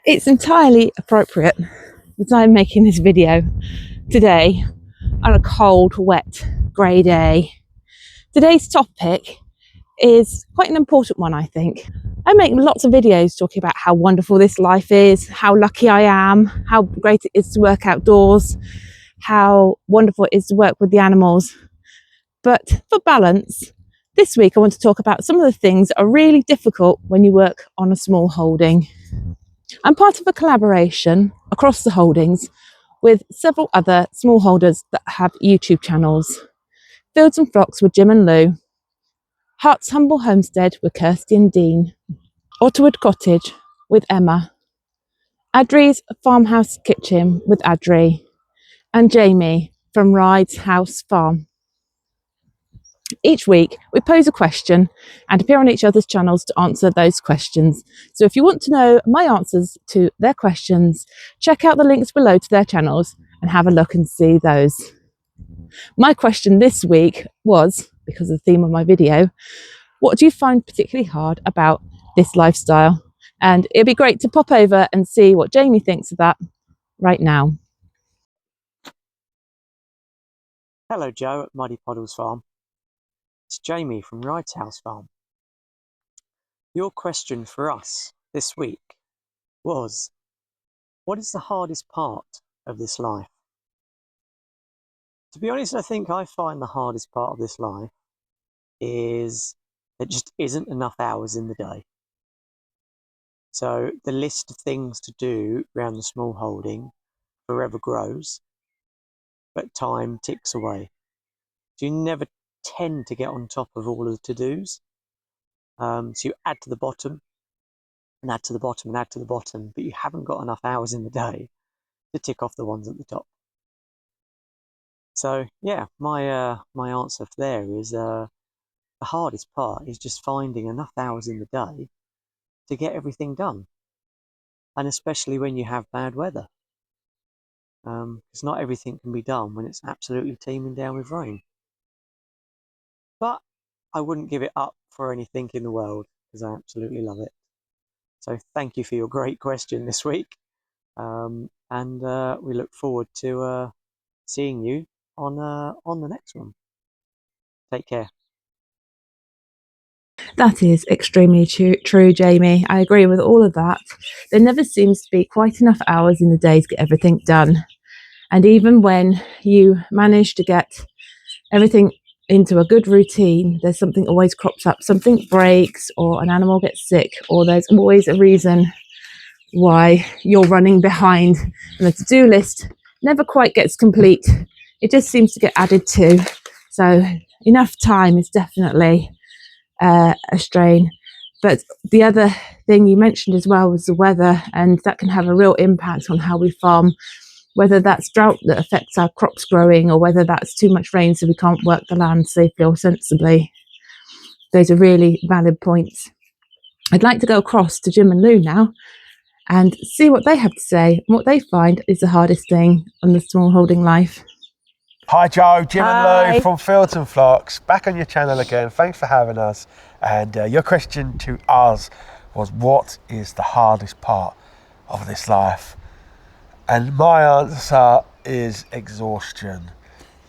It's entirely appropriate that I'm making this video today on a cold, wet, grey day. Today's topic is quite an important one, I think. I make lots of videos talking about how wonderful this life is, how lucky I am, how great it is to work outdoors, how wonderful it is to work with the animals. But for balance, this week I want to talk about some of the things that are really difficult when you work on a small holding. I'm part of a collaboration across the holdings with several other smallholders that have YouTube channels. Fields and Flocks with Jim and Lou, Hart's Humble Homestead with Kirsty and Dean, Otterwood Cottage with Emma, Adri's Farmhouse Kitchen with Adri, and Jamie from Ride's House Farm. Each week we pose a question and appear on each other's channels to answer those questions. So if you want to know my answers to their questions, check out the links below to their channels and have a look and see those. My question this week was, because of the theme of my video, what do you find particularly hard about this lifestyle? And it'd be great to pop over and see what Jamie thinks of that right now. Hello Joe at Muddy Puddles Farm. It's Jamie from Ride's House Farm. Your question for us this week was, what is the hardest part of this life? To be honest, I think I find the hardest part of this life is there just isn't enough hours in the day. So the list of things to do around the small holding forever grows, but time ticks away. So you never tend to get on top of all of the to-dos. So you add to the bottom and add to the bottom and add to the bottom, but you haven't got enough hours in the day to tick off the ones at the top. So yeah, my answer there is the hardest part is just finding enough hours in the day to get everything done, and especially when you have bad weather, because not everything can be done when it's absolutely teeming down with rain. But I wouldn't give it up for anything in the world, because I absolutely love it. So thank you for your great question this week, and we look forward to seeing you on the next one. Take care. That is extremely true, Jamie. I agree with all of that. There never seems to be quite enough hours in the day to get everything done. And even when you manage to get everything into a good routine, there's something always crops up. Something breaks, or an animal gets sick, or there's always a reason why you're running behind, and the to-do list never quite gets complete. It just seems to get added to. So enough time is definitely a strain. But the other thing you mentioned as well was the weather, and that can have a real impact on how we farm, whether that's drought that affects our crops growing, or whether that's too much rain so we can't work the land safely or sensibly. Those are really valid points. I'd like to go across to Jim and Lou now and see what they have to say and what they find is the hardest thing on the small holding life. Hi Joe, Jim Hi. and Lou from Fields and Flocks, back on your channel again. Thanks for having us. And your question to us was, what is the hardest part of this life? And my answer is exhaustion.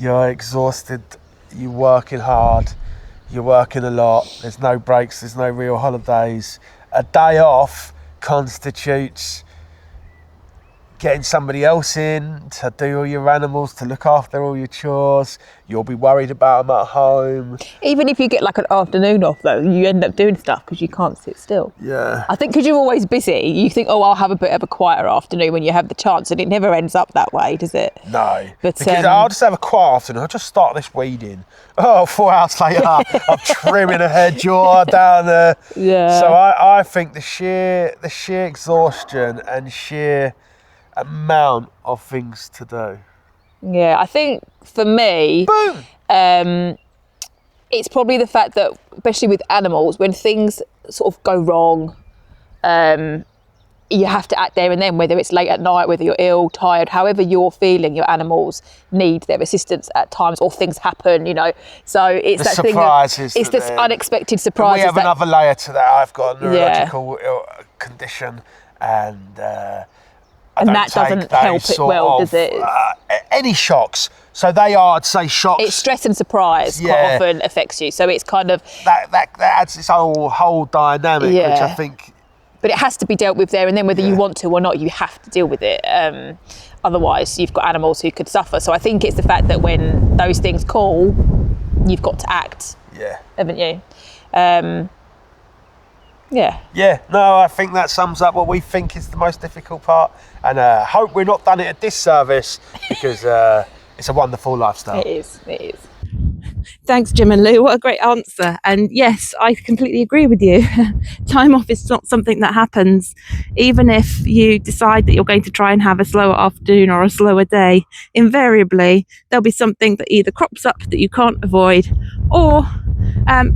You're exhausted, you're working hard, you're working a lot, there's no breaks, there's no real holidays. A day off constitutes getting somebody else in to do all your animals, to look after all your chores. You'll be worried about them at home. Even if you get like an afternoon off though, you end up doing stuff because you can't sit still. Yeah. I think because you're always busy, you think, oh, I'll have a bit of a quieter afternoon when you have the chance, and it never ends up that way, does it? No, but, because I'll just have a quiet afternoon. I'll just start this weeding. Oh, 4 hours later, I'm trimming a hedgerow down there. Yeah. So I think the sheer exhaustion and sheer amount of things to do. Yeah, I think for me, it's probably the fact that, especially with animals, when things sort of go wrong, you have to act there and then, whether it's late at night, whether you're ill, tired, however you're feeling, your animals need their assistance at times, or things happen, you know. So it's The that thing surprises of, it's this unexpected surprises. We have another layer to that. I've got a neurological condition, and And that doesn't help it well, does it? Any shocks. So they are, I'd say, shocks. It's stress and surprise quite often affects you. So it's kind of that adds its whole dynamic, which I think. But it has to be dealt with there, and then whether you want to or not, you have to deal with it. Otherwise, you've got animals who could suffer. So I think it's the fact that when those things call, you've got to act. Yeah. Haven't you? Yeah, no, I think that sums up what we think is the most difficult part, and I hope we're not done it a disservice, because it's a wonderful lifestyle. It is. Thanks, Jim and Lou. What a great answer. And yes, I completely agree with you. Time off is not something that happens. Even if you decide that you're going to try and have a slower afternoon or a slower day, invariably there'll be something that either crops up that you can't avoid, or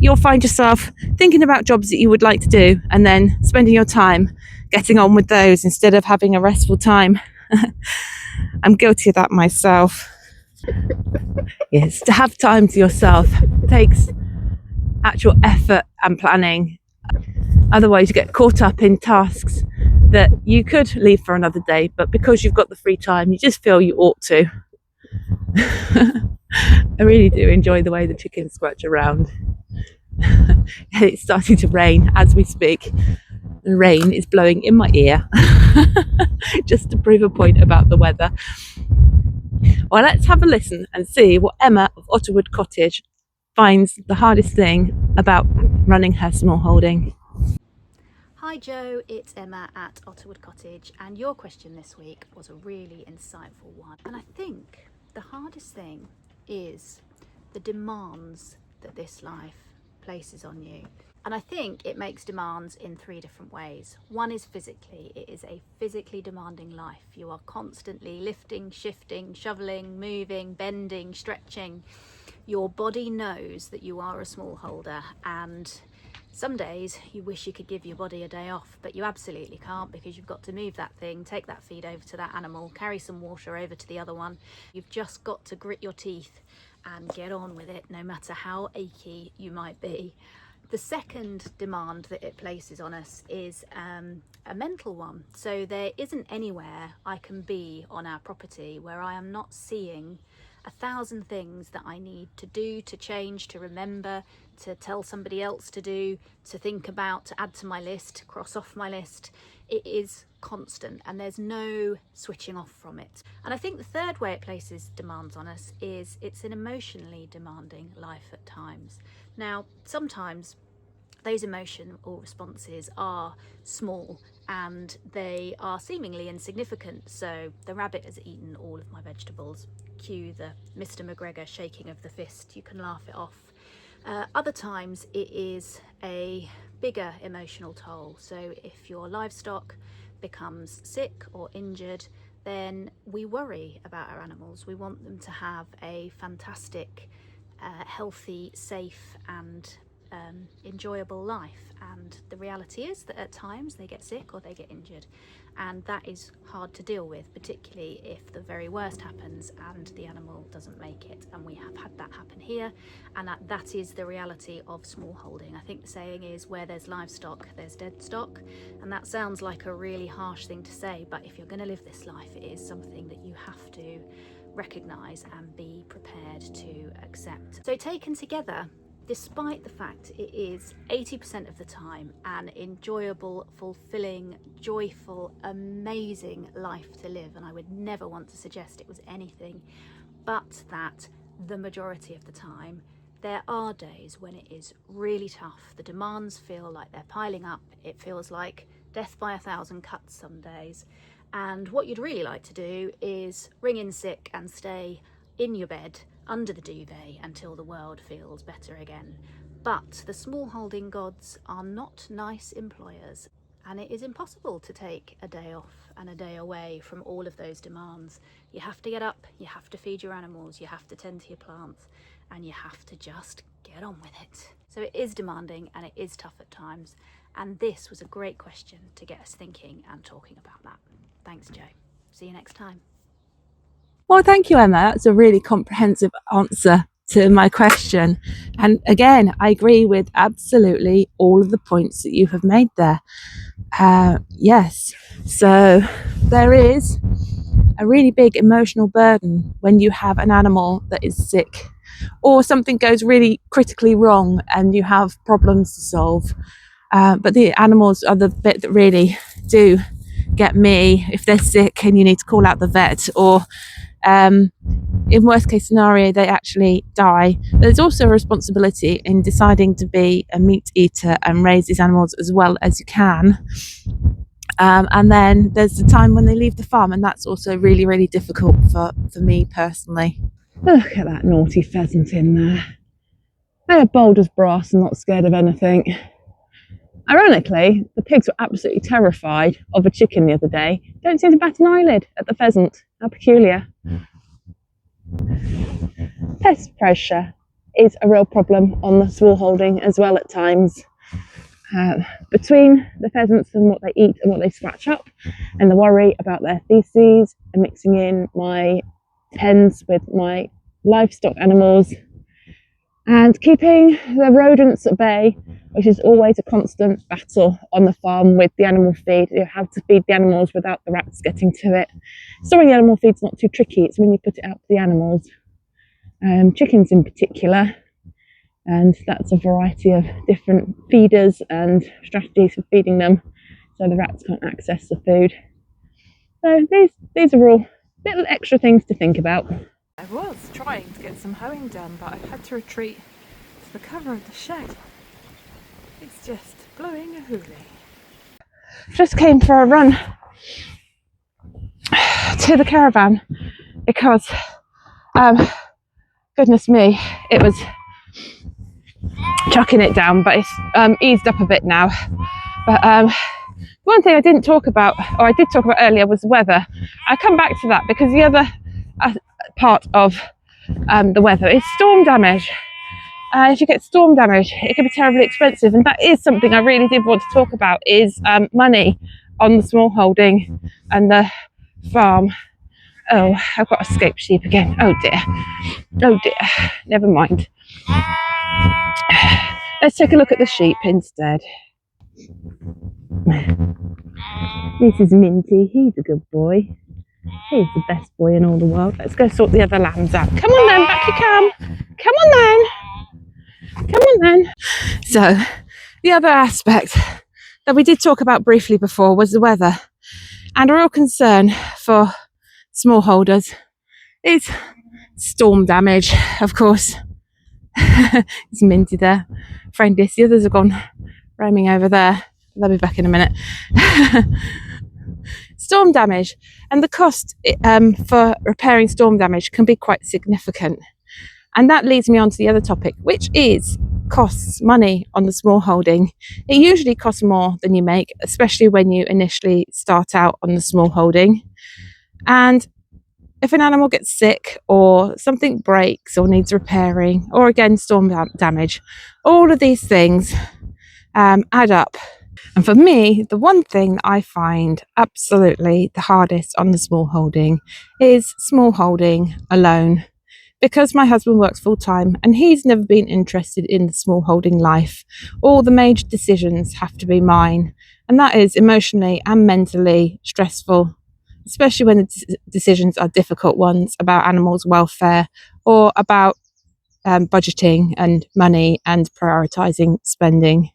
you'll find yourself thinking about jobs that you would like to do and then spending your time getting on with those instead of having a restful time. I'm guilty of that myself. Yes, to have time to yourself takes actual effort and planning. Otherwise you get caught up in tasks that you could leave for another day, but because you've got the free time, you just feel you ought to. I really do enjoy the way the chickens scratch around. It's starting to rain as we speak. The rain is blowing in my ear just to prove a point about the weather. Well, let's have a listen and see what Emma of Otterwood Cottage finds the hardest thing about running her small holding. Hi Joe, it's Emma at Otterwood Cottage, and your question this week was a really insightful one. And I think the hardest thing is the demands that this life places on you. And I think it makes demands in three different ways. One is physically. It is a physically demanding life. You are constantly lifting, shifting, shoveling, moving, bending, stretching. Your body knows that you are a smallholder, and some days you wish you could give your body a day off, but you absolutely can't, because you've got to move that thing, take that feed over to that animal, carry some water over to the other one. You've just got to grit your teeth and get on with it, no matter how achy you might be. The second demand that it places on us is a mental one. So there isn't anywhere I can be on our property where I am not seeing 1,000 things that I need to do, to change, to remember, to tell somebody else to do, to think about, to add to my list, to cross off my list. It is constant, and there's no switching off from it. And I think the third way it places demands on us is it's an emotionally demanding life at times. Now, sometimes those emotional responses are small and they are seemingly insignificant. So the rabbit has eaten all of my vegetables. Cue the Mr. McGregor shaking of the fist. You can laugh it off. Other times it is a bigger emotional toll. So if your livestock becomes sick or injured, then we worry about our animals. We want them to have a fantastic, healthy, safe and enjoyable life, and the reality is that at times they get sick or they get injured, and that is hard to deal with, particularly if the very worst happens and the animal doesn't make it. And we have had that happen here, and that is the reality of small holding. I think the saying is, where there's livestock there's dead stock, and that sounds like a really harsh thing to say, but if you're going to live this life, it is something that you have to recognise and be prepared to accept. So taken together, despite the fact it is 80% of the time an enjoyable, fulfilling, joyful, amazing life to live, and I would never want to suggest it was anything but that, the majority of the time there are days when it is really tough. The demands feel like they're piling up. It feels like death by 1,000 cuts some days, and what you'd really like to do is ring in sick and stay in your bed under the duvet until the world feels better again. But the small holding gods are not nice employers, and it is impossible to take a day off and a day away from all of those demands. You have to get up, you have to feed your animals, you have to tend to your plants, and you have to just get on with it. So it is demanding and it is tough at times, and this was a great question to get us thinking and talking about that. Thanks, Joe. See you next time. Well, thank you, Emma. That's a really comprehensive answer. to my question. And again, I agree with absolutely all of the points that you have made there. Yes, so there is a really big emotional burden when you have an animal that is sick, or something goes really critically wrong and you have problems to solve. But the animals are the bit that really do get me. If they're sick and you need to call out the vet, or in worst case scenario they actually die, there's also a responsibility in deciding to be a meat eater and raise these animals as well as you can. And then there's the time when they leave the farm, and that's also really, really difficult for me personally. Look at that naughty pheasant in there. They're bold as brass and not scared of anything. Ironically, the pigs were absolutely terrified of a chicken the other day. Don't seem to bat an eyelid at the pheasant. How peculiar. Pest pressure is a real problem on the smallholding as well at times. Between the pheasants and what they eat and what they scratch up, and the worry about their feces, and mixing in my pens with my livestock animals, and keeping the rodents at bay, which is always a constant battle on the farm with the animal feed. You have to feed the animals without the rats getting to it. Storing the animal feed's not too tricky, it's when you put it out to the animals, chickens in particular, and that's a variety of different feeders and strategies for feeding them so the rats can't access the food. So these are all little extra things to think about. I was trying to get some hoeing done, but I've had to retreat to the cover of the shed. It's just blowing a hoolie. Just came for a run to the caravan because, goodness me, it was chucking it down, but it's eased up a bit now. But one thing I didn't talk about, or I did talk about earlier, was the weather. I'll come back to that because the other part of the weather is storm damage. If you get storm damage, it can be terribly expensive, and that is something I really did want to talk about, is money on the smallholding and the farm. Oh, I've got escaped sheep again. Oh dear. Oh dear. Never mind. Let's take a look at the sheep instead. This is Minty. He's a good boy. He's the best boy in all the world. Let's go sort the other lambs out. Come on then, back you come. Come on then. Come on then. So, the other aspect that we did talk about briefly before was the weather. And a real concern for smallholders is storm damage, of course. It's Minty there. Friendless. The others have gone roaming over there. They'll be back in a minute. Storm damage, and the cost for repairing storm damage can be quite significant. And that leads me on to the other topic, which is costs, money on the smallholding. It usually costs more than you make, especially when you initially start out on the smallholding. And if an animal gets sick, or something breaks or needs repairing, or again storm damage, all of these things add up. And for me, the one thing that I find absolutely the hardest on the smallholding is smallholding alone, because my husband works full time and he's never been interested in the smallholding life. All the major decisions have to be mine, and that is emotionally and mentally stressful, especially when the decisions are difficult ones about animals' welfare, or about budgeting and money and prioritising spending.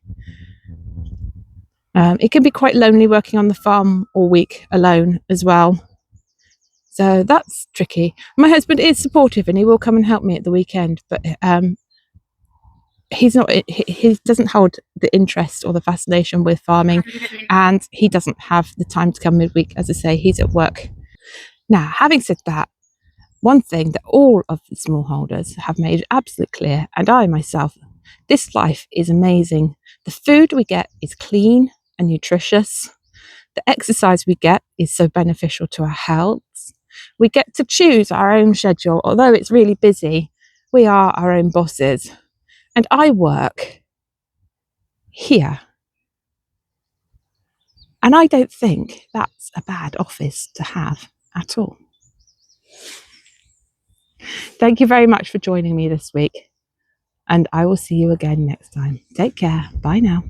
It can be quite lonely working on the farm all week alone as well. So that's tricky. My husband is supportive and he will come and help me at the weekend, but he's not. He doesn't hold the interest or the fascination with farming, and he doesn't have the time to come midweek. As I say, he's at work. Now, having said that, one thing that all of the smallholders have made absolutely clear, and I myself, this life is amazing. The food we get is clean and nutritious. The exercise we get is so beneficial to our health. We get to choose our own schedule. Although it's really busy, we are our own bosses. And I work here. And I don't think that's a bad office to have at all. Thank you very much for joining me this week, and I will see you again next time. Take care. Bye now.